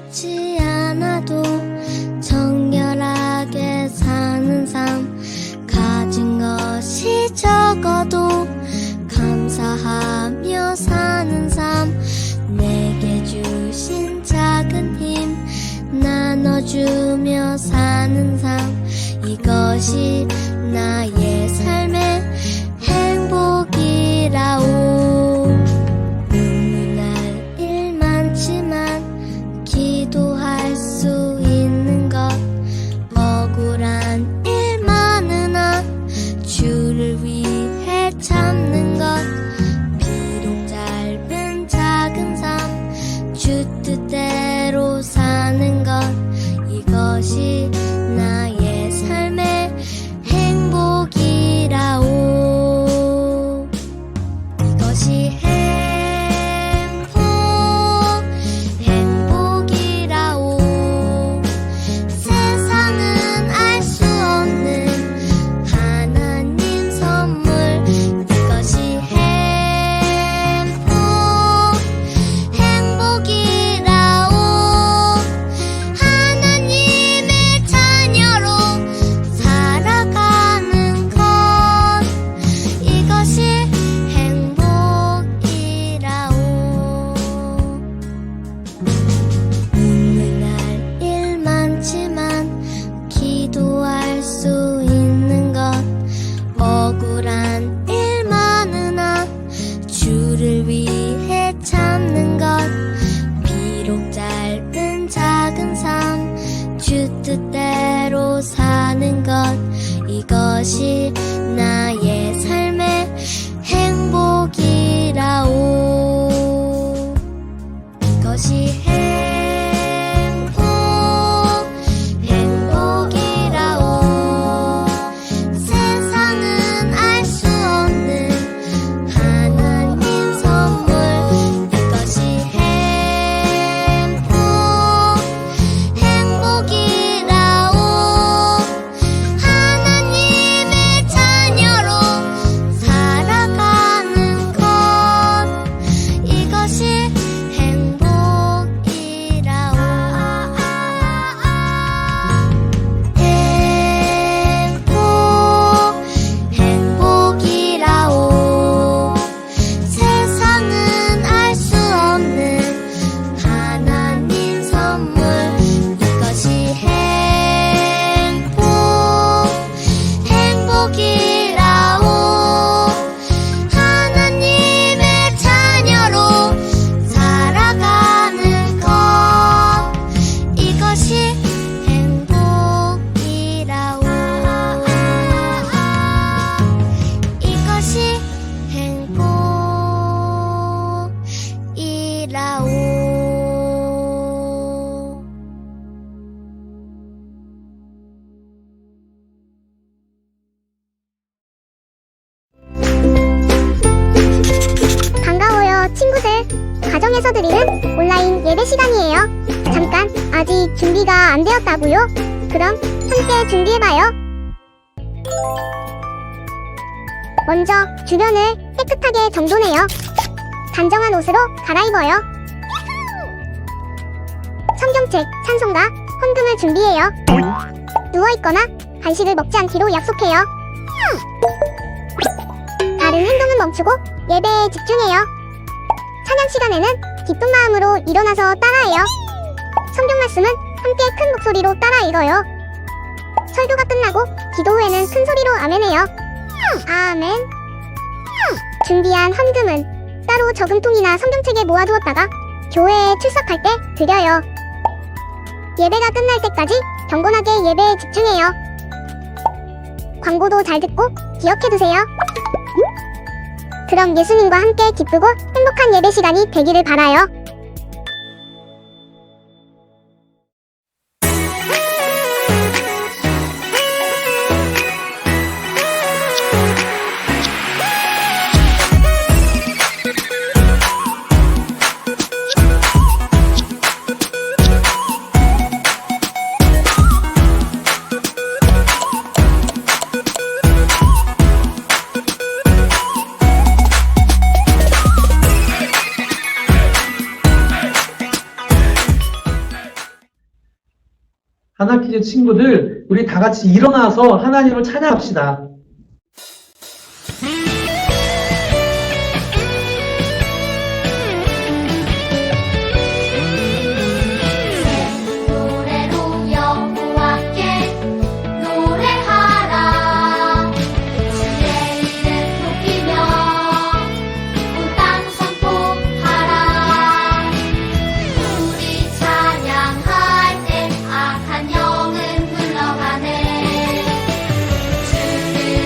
많지 않아도 정결하게 사는 삶, 가진 것이 적어도 감사하며 사는 삶, 내게 주신 작은 힘 나눠주며 사는 삶, 이것이 나의 삶의 행복이라오. 눈물날 일 많지만 기도할 수 있는 것, 억울한 일 많으나 주를 위해 참는 것, 비록 짧은 작은 삶 주 뜻대로 사는 것, 이것이 나의 삶의 행복이라오. 이것이 행복이라오. 세상은 알 수 없는 하나님 선물, 이것이 행복이라오. 하나님의 자녀로 살아가는 것, 이것이 행복이라오. 눈물 날 일 많지만 기도할 수 있는 것, 억울한 일 많으나 주를 위해 참는 것, 비록 짧은 작은 삶 주 뜻대로 사는 것, 이것이 나의 삶의 행복이라오. 이것이 행복이라오. 세상은 알 수 없는 하나님 선물, 이것이 행복이라오. 하나님의 자녀로 살아가는 것, 이것이 행복이라오. 행복이라오. 세상은 알 수 없는 하나님 선물, 이것이 행복이라오. 하나님의 자녀로 살아가는 것, 이것이 행복이라오. 이것이 행복이라오. 반가워요, 친구들. 가정에서 드리는 온라인 예배 시간이에요. 잠깐, 아직 준비가 안 되었다고요? 그럼 함께 준비해봐요. 먼저 주변을 깨끗하게 정돈해요. 단정한 옷으로 갈아입어요. 성경책, 찬송가, 헌금을 준비해요. 누워있거나 간식을 먹지 않기로 약속해요. 다른 행동은 멈추고 예배에 집중해요. 찬양 시간에는 기쁜 마음으로 일어나서 따라해요. 성경 말씀은 함께 큰 목소리로 따라 읽어요. 설교가 끝나고 기도 후에는 큰 소리로 아멘해요. 아멘. 준비한 헌금은 따로 저금통이나 성경책에 모아두었다가 교회에 출석할 때 드려요. 예배가 끝날 때까지 경건하게 예배에 집중해요. 광고도 잘 듣고 기억해두세요. 그럼 예수님과 함께 기쁘고 행복한 예배 시간이 되기를 바라요. 하나키즈 친구들, 우리 다 같이 일어나서 하나님을 찬양합시다. 노래로 여호와께 노래하라. 주의 이름 높이며 온 땅 선포하라. 우리 찬양할 때 악한 영은 물러가네. 주를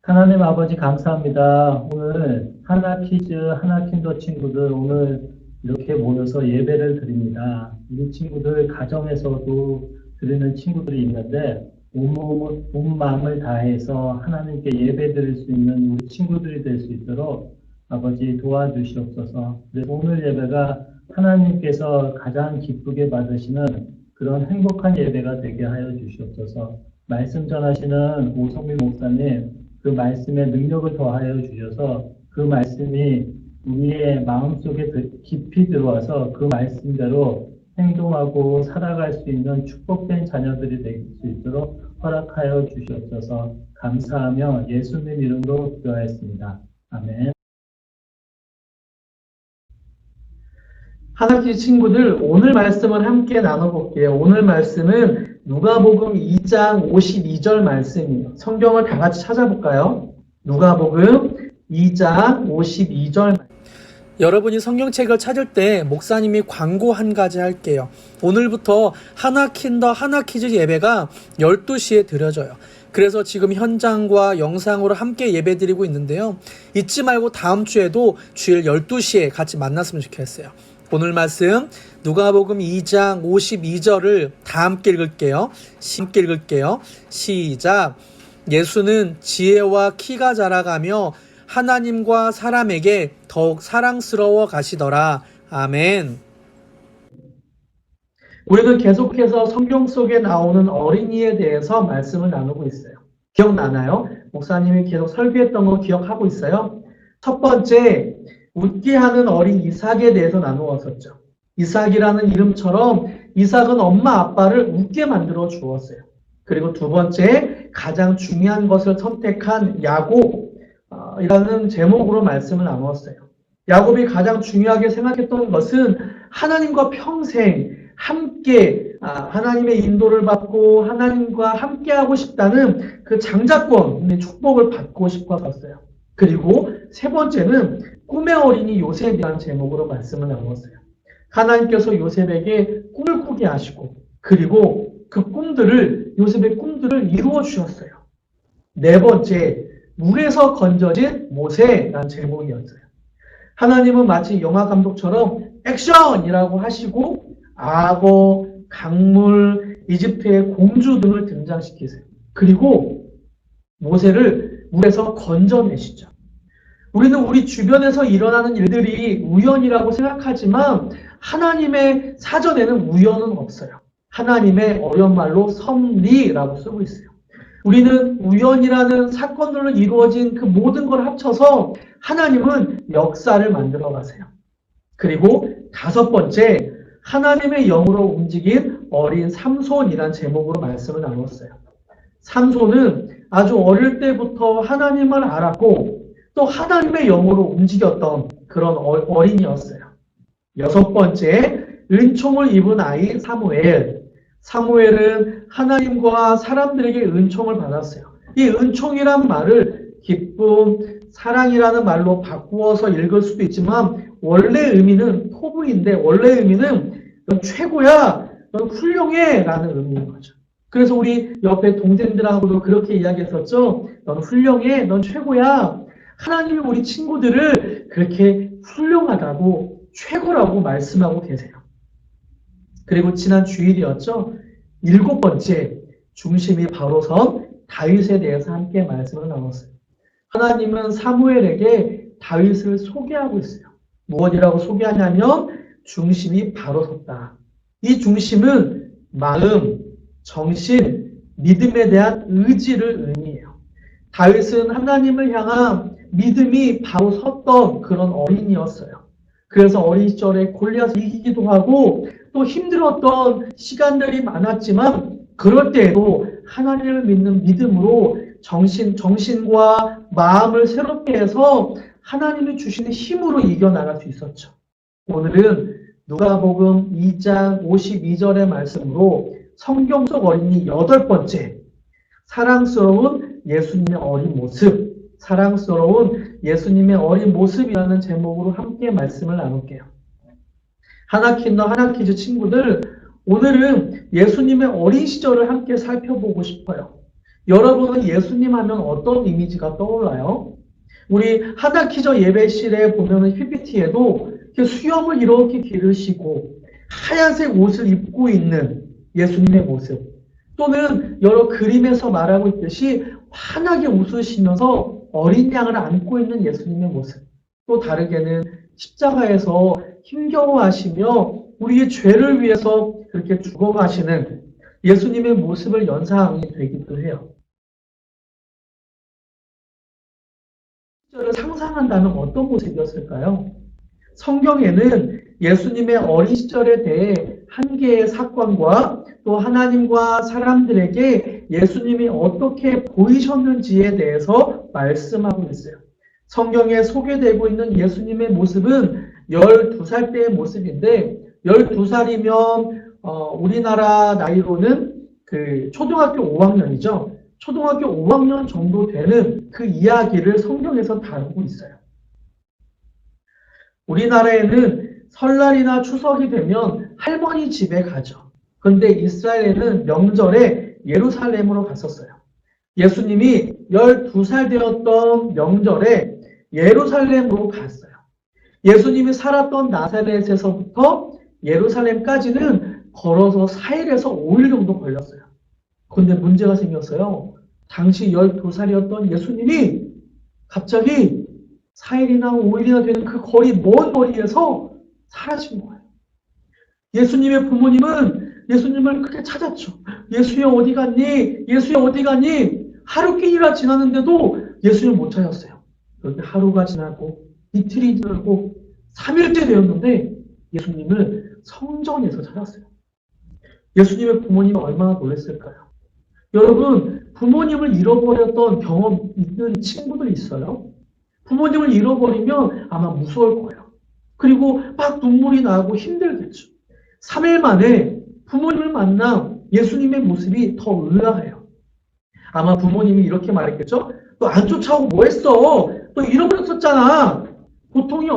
하나님 아버지 감사합니다. 오늘 하나키즈, 하나킨더 친구들 오늘 이렇게 모여서 예배를 드립니다. 우리 친구들 가정에서도 드리는 친구들이 있는데 온 마음을 다해서 하나님께 예배 드릴 수 있는 우리 친구들이 될 수 있도록 아버지 도와주시옵소서. 그래서 오늘 예배가 하나님께서 가장 기쁘게 받으시는 그런 행복한 예배가 되게 하여 주시옵소서. 말씀 전하시는 오성민 목사님, 그 말씀에 능력을 더하여 주셔서 그 말씀이 우리의 마음속에 깊이 들어와서 그 말씀대로 행동하고 살아갈 수 있는 축복된 자녀들이 될 수 있도록 허락하여 주시옵소서. 감사하며 예수님 이름으로 기도하였습니다. 아멘. 하나님 친구들, 오늘 말씀을 함께 나눠볼게요. 오늘 말씀은 누가복음 2장 52절 말씀이에요. 성경을 다 같이 찾아볼까요? 누가복음 2장 52절. 여러분이 성경책을 찾을 때 목사님이 광고 한 가지 할게요. 오늘부터 하나킨더 하나키즈 예배가 12시에 드려져요. 그래서 지금 현장과 영상으로 함께 예배 드리고 있는데요. 잊지 말고 다음 주에도 주일 12시에 같이 만났으면 좋겠어요. 오늘 말씀 누가복음 2장 52절을 다 함께 읽을게요. 시작. 예수는 지혜와 키가 자라가며 하나님과 사람에게 더욱 사랑스러워 가시더라. 아멘. 우리는 계속해서 성경 속에 나오는 어린이에 대해서 말씀을 나누고 있어요. 기억나나요? 목사님이 계속 설교했던 거 기억하고 있어요? 첫 번째, 웃게 하는 어린 이삭에 대해서 나누었었죠. 이삭이라는 이름처럼 이삭은 엄마 아빠를 웃게 만들어 주었어요. 그리고 두 번째, 가장 중요한 것을 선택한 야곱이라는 제목으로 말씀을 나누었어요. 야곱이 가장 중요하게 생각했던 것은 하나님과 평생 함께 하나님의 인도를 받고 하나님과 함께하고 싶다는 그 장자권의 축복을 받고 싶었어요. 그리고 세 번째는 꿈의 어린이 요셉이라는 제목으로 말씀을 나누었어요. 하나님께서 요셉에게 꿈을 꾸게 하시고 그리고 그 요셉의 꿈들을 이루어 주셨어요. 네 번째, 물에서 건져진 모세라는 제목이었어요. 하나님은 마치 영화 감독처럼 액션이라고 하시고 악어, 강물, 이집트의 공주 등을 등장시키세요. 그리고 모세를 물에서 건져내시죠. 우리는 우리 주변에서 일어나는 일들이 우연이라고 생각하지만 하나님의 사전에는 우연은 없어요. 하나님의 어려운 말로 섭리라고 쓰고 있어요. 우리는 우연이라는 사건들로 이루어진 그 모든 걸 합쳐서 하나님은 역사를 만들어 가세요. 그리고 다섯 번째, 하나님의 영으로 움직인 어린 삼손이란 제목으로 말씀을 나눴어요. 삼손은 아주 어릴 때부터 하나님을 알았고 또 하나님의 영으로 움직였던 그런 어린이였어요. 여섯 번째, 은총을 입은 아이 사무엘. 사무엘은 하나님과 사람들에게 은총을 받았어요. 이 은총이란 말을 기쁨, 사랑이라는 말로 바꾸어서 읽을 수도 있지만 원래 의미는 토부인데 원래 의미는 넌 최고야, 넌 훌륭해 라는 의미인 거죠. 그래서 우리 옆에 동생들하고도 그렇게 이야기했었죠. 넌 훌륭해, 넌 최고야. 하나님이 우리 친구들을 그렇게 훌륭하다고 최고라고 말씀하고 계세요. 그리고 지난 주일이었죠. 일곱 번째, 중심이 바로 선 다윗에 대해서 함께 말씀을 나눴어요. 하나님은 사무엘에게 다윗을 소개하고 있어요. 무엇이라고 소개하냐면 중심이 바로 섰다. 이 중심은 마음, 정신, 믿음에 대한 의지를 의미해요. 다윗은 하나님을 향한 믿음이 바로 섰던 그런 어린이였어요. 그래서 어린 시절에 골리앗을 이기기도 하고 또 힘들었던 시간들이 많았지만 그럴 때에도 하나님을 믿는 믿음으로 정신과 마음을 새롭게 해서 하나님이 주시는 힘으로 이겨나갈 수 있었죠. 오늘은 누가복음 2장 52절의 말씀으로 성경 속 어린이 여덟 번째, 사랑스러운 예수님의 어린 모습, 사랑스러운 예수님의 어린 모습이라는 제목으로 함께 말씀을 나눌게요. 하나킨더 하나키즈 친구들, 오늘은 예수님의 어린 시절을 함께 살펴보고 싶어요. 여러분은 예수님 하면 어떤 이미지가 떠올라요? 우리 하나키저 예배실에 보면은 PPT에도 수염을 이렇게 기르시고 하얀색 옷을 입고 있는 예수님의 모습, 또는 여러 그림에서 말하고 있듯이 환하게 웃으시면서 어린 양을 안고 있는 예수님의 모습, 또 다르게는 십자가에서 힘겨워하시며 우리의 죄를 위해서 그렇게 죽어가시는 예수님의 모습을 연상이 되기도 해요. 시절을 상상한다면 어떤 모습이었을까요? 성경에는 예수님의 어린 시절에 대해 한 개의 사건과 또 하나님과 사람들에게 예수님이 어떻게 보이셨는지에 대해서 말씀하고 있어요. 성경에 소개되고 있는 예수님의 모습은 12살 때의 모습인데, 12살이면 우리나라 나이로는 초등학교 5학년이죠. 초등학교 5학년 정도 되는 그 이야기를 성경에서 다루고 있어요. 우리나라에는 설날이나 추석이 되면 할머니 집에 가죠. 그런데 이스라엘에는 명절에 예루살렘으로 갔었어요. 예수님이 12살 되었던 명절에 예루살렘으로 갔어요. 예수님이 살았던 나사렛에서부터 예루살렘까지는 걸어서 4일에서 5일 정도 걸렸어요. 그런데 문제가 생겼어요. 당시 12살이었던 예수님이 갑자기 4일이나 5일이나 되는 그 먼 거리에서 사라진 거예요. 예수님의 부모님은 예수님을 크게 찾았죠. 예수야 어디 갔니? 예수야 어디 갔니? 하루 끼니나 지났는데도 예수님을 못 찾았어요. 그런데 하루가 지나고 이틀이 지나고 3일째 되었는데 예수님을 성전에서 찾았어요. 예수님의 부모님은 얼마나 놀랐을까요? 여러분, 부모님을 잃어버렸던 경험 있는 친구들 있어요? 부모님을 잃어버리면 아마 무서울 거예요. 그리고 막 눈물이 나고 힘들겠죠. 3일 만에 부모님을 만나 예수님의 모습이 더 의아해요. 아마 부모님이 이렇게 말했겠죠? 너 안 쫓아오고 뭐 했어? 너 잃어버렸었잖아. 보통의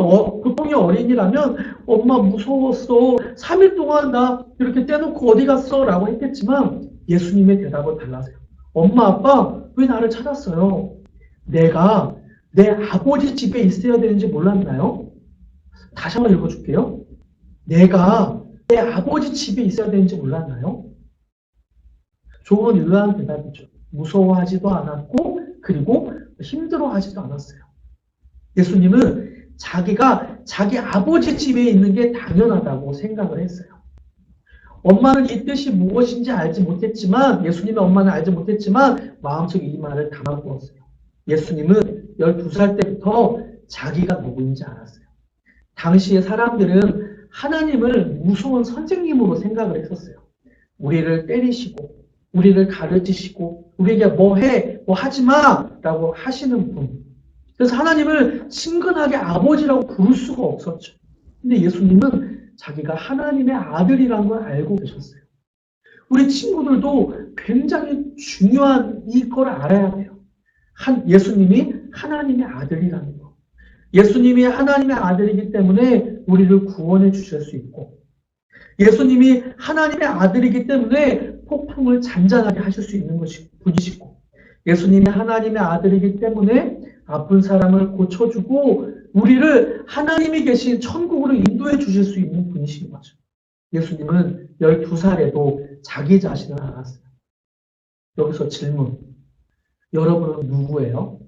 어린이라면 엄마 무서웠어. 3일 동안 나 이렇게 떼놓고 어디 갔어? 라고 했겠지만 예수님의 대답은 달라서요. 엄마, 아빠 왜 나를 찾았어요? 내가 내 아버지 집에 있어야 되는지 몰랐나요? 다시 한번 읽어줄게요. 내가 내 아버지 집에 있어야 되는지 몰랐나요? 좋은 의아한 대답이죠. 무서워하지도 않았고 그리고 힘들어하지도 않았어요. 예수님은 자기가 자기 아버지 집에 있는 게 당연하다고 생각을 했어요. 엄마는 이 뜻이 무엇인지 알지 못했지만, 예수님의 엄마는 알지 못했지만 마음속에 이 말을 담아두었어요. 예수님은 12살 때부터 자기가 누구인지 알았어요. 당시의 사람들은 하나님을 무서운 선생님으로 생각을 했었어요. 우리를 때리시고 우리를 가르치시고 우리에게 뭐 해, 뭐 하지 마 라고 하시는 분. 그래서 하나님을 친근하게 아버지라고 부를 수가 없었죠. 근데 예수님은 자기가 하나님의 아들이라는 걸 알고 계셨어요. 우리 친구들도 굉장히 중요한 이걸 알아야 돼요. 예수님이 하나님의 아들이라는 거. 예수님이 하나님의 아들이기 때문에 우리를 구원해 주실 수 있고, 예수님이 하나님의 아들이기 때문에 폭풍을 잔잔하게 하실 수 있는 분이시고, 예수님이 하나님의 아들이기 때문에 아픈 사람을 고쳐주고 우리를 하나님이 계신 천국으로 인도해 주실 수 있는 분이신 거죠. 예수님은 12살에도 자기 자신을 알았어요. 여기서 질문. 여러분은 누구예요?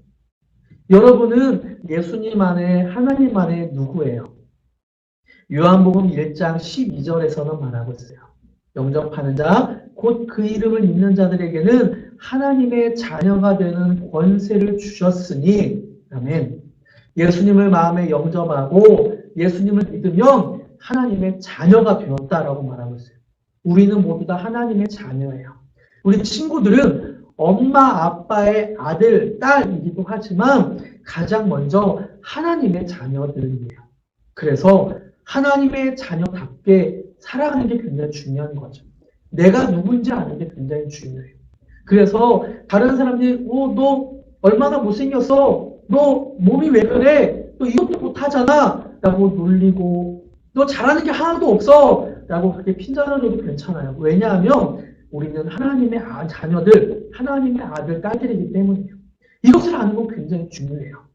여러분은 예수님 안에 하나님 안에 누구예요? 요한복음 1장 12절에서는 말하고 있어요. 영접하는 자, 곧 그 이름을 믿는 자들에게는 하나님의 자녀가 되는 권세를 주셨으니, 아멘. 예수님을 마음에 영접하고 예수님을 믿으면 하나님의 자녀가 되었다라고 말하고 있어요. 우리는 모두 다 하나님의 자녀예요. 우리 친구들은 엄마, 아빠의 아들, 딸이기도 하지만 가장 먼저 하나님의 자녀들이에요. 그래서 하나님의 자녀답게 살아가는 게 굉장히 중요한 거죠. 내가 누구인지 아는 게 굉장히 중요해요. 그래서 다른 사람들이 너 얼마나 못생겼어? 너 몸이 왜 그래? 너 이것도 못하잖아? 라고 놀리고, 너 잘하는 게 하나도 없어? 라고 그렇게 핀잔을 줘도 괜찮아요. 왜냐하면 우리는 하나님의 자녀들, 하나님의 아들, 딸들이기 때문이에요. 이것을 아는 건 굉장히 중요해요.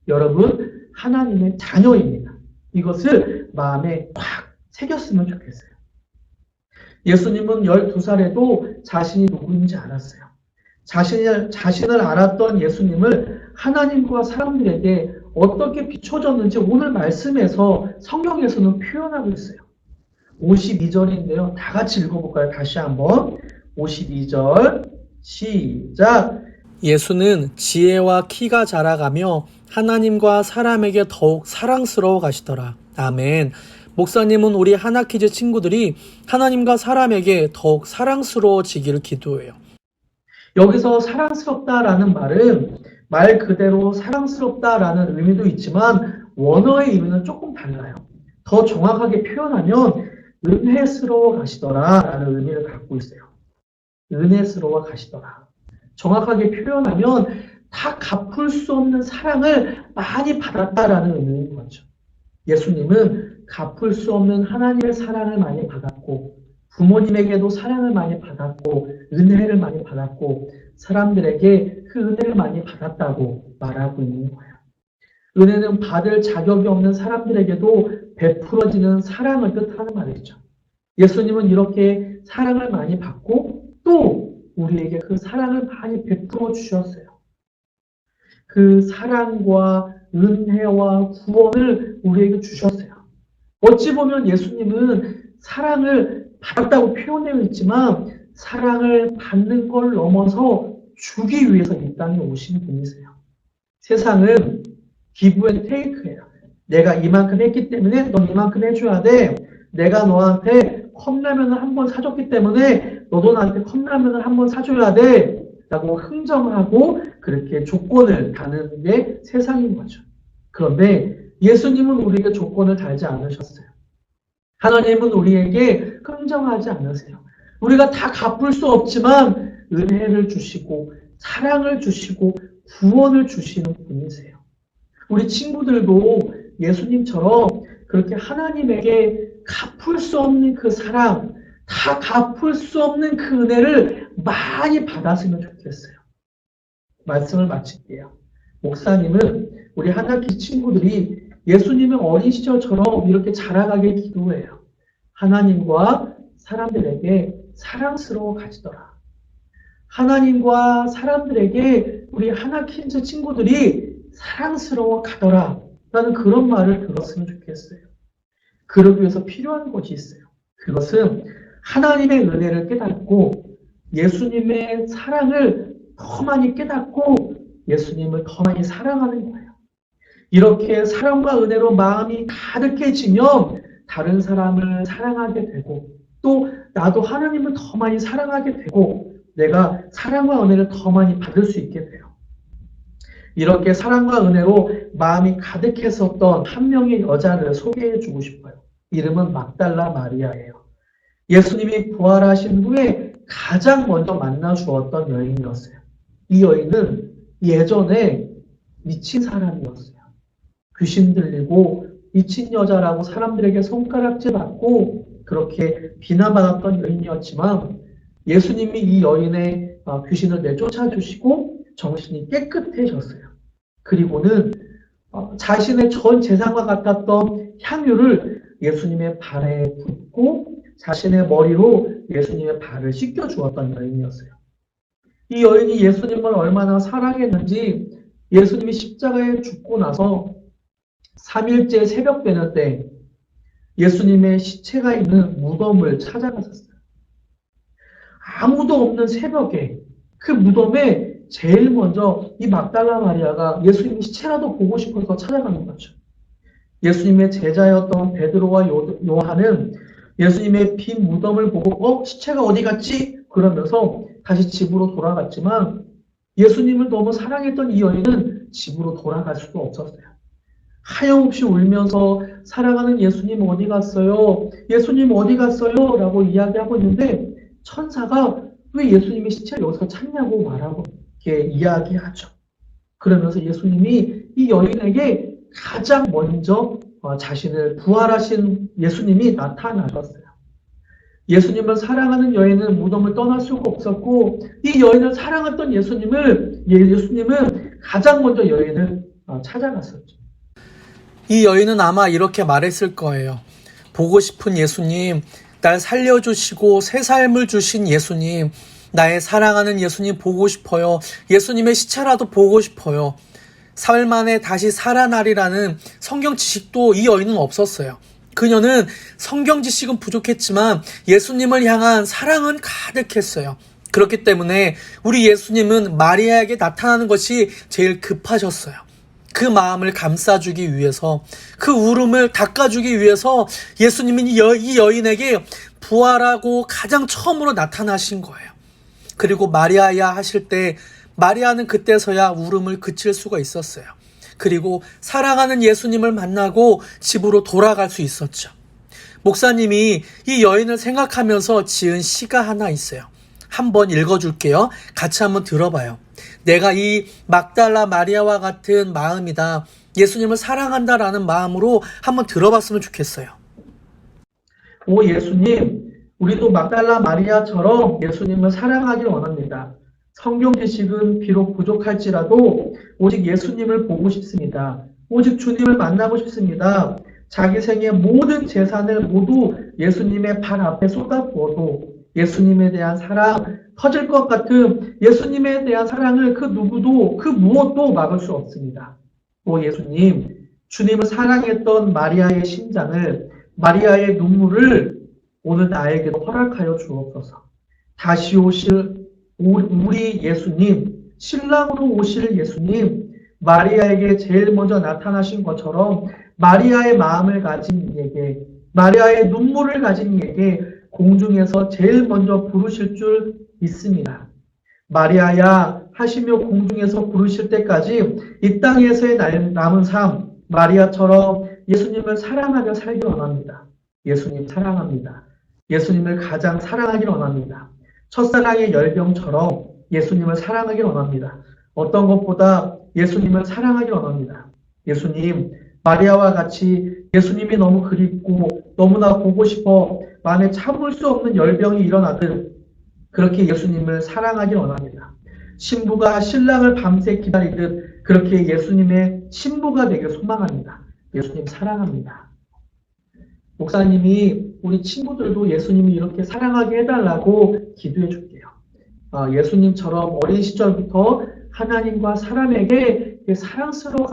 여러분, 하나님의 자녀입니다. 이것을 마음에 꽉 새겼으면 좋겠어요. 예수님은 12살에도 자신이 누구인지 알았어요. 자신을 알았던 예수님을 하나님과 사람들에게 어떻게 비춰졌는지 오늘 말씀에서 성경에서는 표현하고 있어요. 52절인데요. 다 같이 읽어볼까요? 다시 한번. 52절 시작. 예수는 지혜와 키가 자라가며 하나님과 사람에게 더욱 사랑스러워 가시더라. 아멘. 목사님은 우리 하나키즈 친구들이 하나님과 사람에게 더욱 사랑스러워지기를 기도해요. 여기서 사랑스럽다라는 말은 말 그대로 사랑스럽다라는 의미도 있지만 원어의 의미는 조금 달라요. 더 정확하게 표현하면 은혜스러워 가시더라라는 의미를 갖고 있어요. 은혜스러워 가시더라. 정확하게 표현하면 다 갚을 수 없는 사랑을 많이 받았다라는 의미인 거죠. 예수님은 갚을 수 없는 하나님의 사랑을 많이 받았고 부모님에게도 사랑을 많이 받았고 은혜를 많이 받았고 사람들에게 그 은혜를 많이 받았다고 말하고 있는 거예요. 은혜는 받을 자격이 없는 사람들에게도 베풀어지는 사랑을 뜻하는 말이죠. 예수님은 이렇게 사랑을 많이 받고 또 우리에게 그 사랑을 많이 베풀어 주셨어요. 그 사랑과 은혜와 구원을 우리에게 주셨어요. 어찌 보면 예수님은 사랑을 받았다고 표현되어 있지만 사랑을 받는 걸 넘어서 주기 위해서 이 땅에 오신 분이세요. 세상은 기브 앤 테이크예요. 내가 이만큼 했기 때문에 넌 이만큼 해줘야 돼. 내가 너한테 컵라면을 한번 사줬기 때문에 너도 나한테 컵라면을 한번 사줘야 돼. 라고 흥정하고 그렇게 조건을 다는 게 세상인 거죠. 그런데 예수님은 우리에게 조건을 달지 않으셨어요. 하나님은 우리에게 흥정하지 않으세요. 우리가 다 갚을 수 없지만 은혜를 주시고 사랑을 주시고 구원을 주시는 분이세요. 우리 친구들도 예수님처럼 그렇게 하나님에게 갚을 수 없는 그 사랑, 다 갚을 수 없는 그 은혜를 많이 받았으면 좋겠어요. 말씀을 마칠게요. 목사님은 우리 하나키 친구들이 예수님의 어린 시절처럼 이렇게 자라가게 기도해요. 하나님과 사람들에게 사랑스러워 가시더라. 하나님과 사람들에게 우리 하나키즈 친구들이 사랑스러워 가더라. 라는 그런 말을 들었으면 좋겠어요. 그러기 위해서 필요한 것이 있어요. 그것은 하나님의 은혜를 깨닫고 예수님의 사랑을 더 많이 깨닫고 예수님을 더 많이 사랑하는 거예요. 이렇게 사랑과 은혜로 마음이 가득해지면 다른 사람을 사랑하게 되고 또 나도 하나님을 더 많이 사랑하게 되고 내가 사랑과 은혜를 더 많이 받을 수 있게 돼요. 이렇게 사랑과 은혜로 마음이 가득했었던 한 명의 여자를 소개해 주고 싶어요. 이름은 막달라 마리아예요. 예수님이 부활하신 후에 가장 먼저 만나 주었던 여인이었어요. 이 여인은 예전에 미친 사람이었어요. 귀신 들리고 미친 여자라고 사람들에게 손가락질 받고 그렇게 비난받았던 여인이었지만 예수님이 이 여인의 귀신을 내쫓아 주시고 정신이 깨끗해졌어요. 그리고는 자신의 전 재산과 같았던 향유를 예수님의 발에 붓고 자신의 머리로 예수님의 발을 씻겨 주었던 여인이었어요. 이 여인이 예수님을 얼마나 사랑했는지 예수님이 십자가에 죽고 나서 3일째 새벽 되는 때 예수님의 시체가 있는 무덤을 찾아갔었어요. 아무도 없는 새벽에 그 무덤에 제일 먼저 이 막달라 마리아가 예수님의 시체라도 보고 싶어서 찾아가는 거죠. 예수님의 제자였던 베드로와 요한은 예수님의 빈 무덤을 보고 시체가 어디 갔지? 그러면서 다시 집으로 돌아갔지만 예수님을 너무 사랑했던 이 여인은 집으로 돌아갈 수도 없었어요. 하염없이 울면서 사랑하는 예수님 어디 갔어요? 예수님 어디 갔어요? 라고 이야기하고 있는데 천사가 왜 예수님의 시체를 여기서 찾냐고 말하고 이렇게 이야기하죠. 그러면서 예수님이 이 여인에게 가장 먼저 자신을 부활하신 예수님이 나타나셨어요. 예수님을 사랑하는 여인은 무덤을 떠날 수가 없었고 이 여인을 사랑했던 예수님은 가장 먼저 여인을 찾아갔었죠. 이 여인은 아마 이렇게 말했을 거예요. 보고 싶은 예수님, 날 살려주시고 새 삶을 주신 예수님, 나의 사랑하는 예수님 보고 싶어요. 예수님의 시체라도 보고 싶어요. 사흘 만에 다시 살아나리라는 성경 지식도 이 여인은 없었어요. 그녀는 성경 지식은 부족했지만 예수님을 향한 사랑은 가득했어요. 그렇기 때문에 우리 예수님은 마리아에게 나타나는 것이 제일 급하셨어요. 그 마음을 감싸주기 위해서, 그 울음을 닦아주기 위해서 예수님은 이 여인에게 부활하고 가장 처음으로 나타나신 거예요. 그리고 마리아야 하실 때 마리아는 그때서야 울음을 그칠 수가 있었어요. 그리고 사랑하는 예수님을 만나고 집으로 돌아갈 수 있었죠. 목사님이 이 여인을 생각하면서 지은 시가 하나 있어요. 한번 읽어줄게요. 같이 한번 들어봐요. 내가 이 막달라 마리아와 같은 마음이다. 예수님을 사랑한다라는 마음으로 한번 들어봤으면 좋겠어요. 오 예수님, 우리도 막달라 마리아처럼 예수님을 사랑하길 원합니다. 성경 지식은 비록 부족할지라도 오직 예수님을 보고 싶습니다. 오직 주님을 만나고 싶습니다. 자기 생의 모든 재산을 모두 예수님의 발 앞에 쏟아부어도 예수님에 대한 사랑, 터질 것 같은 예수님에 대한 사랑을 그 누구도, 그 무엇도 막을 수 없습니다. 오 예수님, 주님을 사랑했던 마리아의 심장을, 마리아의 눈물을 오늘 나에게도 허락하여 주옵소서. 다시 오실 우리 예수님, 신랑으로 오실 예수님, 마리아에게 제일 먼저 나타나신 것처럼 마리아의 마음을 가진 이에게, 마리아의 눈물을 가진 이에게 공중에서 제일 먼저 부르실 줄 믿습니다. 마리아야 하시며 공중에서 부르실 때까지 이 땅에서의 남은 삶, 마리아처럼 예수님을 사랑하며 살기 원합니다. 예수님 사랑합니다. 예수님을 가장 사랑하기 원합니다. 첫사랑의 열병처럼 예수님을 사랑하기 원합니다. 어떤 것보다 예수님을 사랑하기 원합니다. 예수님, 마리아와 같이 예수님이 너무 그립고 너무나 보고 싶어 마음에 참을 수 없는 열병이 일어나듯 그렇게 예수님을 사랑하기 원합니다. 신부가 신랑을 밤새 기다리듯 그렇게 예수님의 신부가 되길 소망합니다. 예수님 사랑합니다. 목사님이 우리 친구들도 예수님이 이렇게 사랑하게 해달라고 기도해 줄게요. 예수님처럼 어린 시절부터 하나님과 사람에게 사랑스러워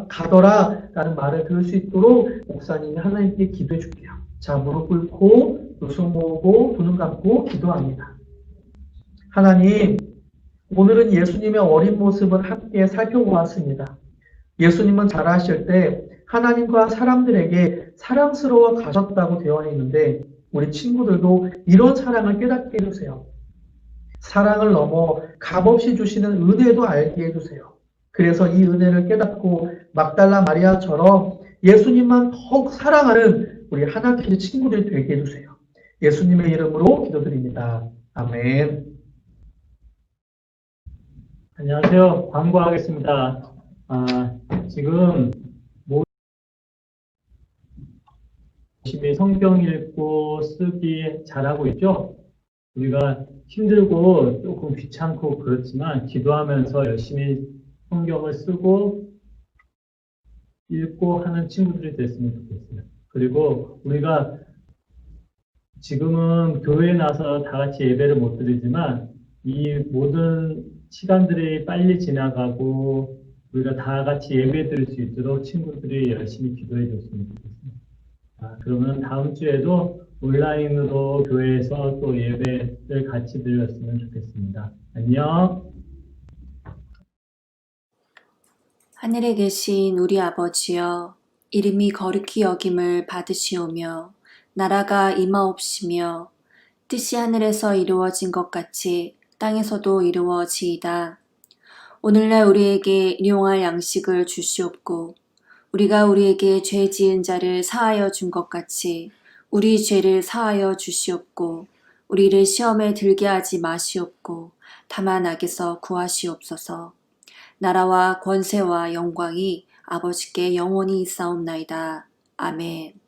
가더라라는 말을 들을 수 있도록 목사님이 하나님께 기도해 줄게요. 자, 무릎 꿇고 두 손 모으고 두 눈 감고 기도합니다. 하나님, 오늘은 예수님의 어린 모습을 함께 살펴보았습니다. 예수님은 자라실 때 하나님과 사람들에게 사랑스러워 가셨다고 되어 있는데 우리 친구들도 이런 사랑을 깨닫게 해주세요. 사랑을 넘어 값없이 주시는 은혜도 알게 해주세요. 그래서 이 은혜를 깨닫고 막달라 마리아처럼 예수님만 더욱 사랑하는 우리 하나키즈 친구들이 되게 해주세요. 예수님의 이름으로 기도드립니다. 아멘. 안녕하세요. 광고하겠습니다. 지금 열심히 성경 읽고 쓰기 잘하고 있죠? 우리가 힘들고 조금 귀찮고 그렇지만 기도하면서 열심히 성경을 쓰고 읽고 하는 친구들이 됐으면 좋겠어요. 그리고 우리가 지금은 교회에 나서 다 같이 예배를 못 드리지만 이 모든 시간들이 빨리 지나가고 우리가 다 같이 예배 드릴 수 있도록 친구들이 열심히 기도해 줬으면 좋겠습니다. 그러면 다음 주에도 온라인으로 교회에서 또 예배를 같이 드렸으면 좋겠습니다. 안녕. 하늘에 계신 우리 아버지여, 이름이 거룩히 여김을 받으시오며 나라가 임하옵시며 뜻이 하늘에서 이루어진 것 같이 땅에서도 이루어지이다. 오늘날 우리에게 일용할 양식을 주시옵고 우리가 우리에게 죄 지은 자를 사하여 준 것 같이 우리 죄를 사하여 주시옵고 우리를 시험에 들게 하지 마시옵고 다만 악에서 구하시옵소서. 나라와 권세와 영광이 아버지께 영원히 있사옵나이다. 아멘.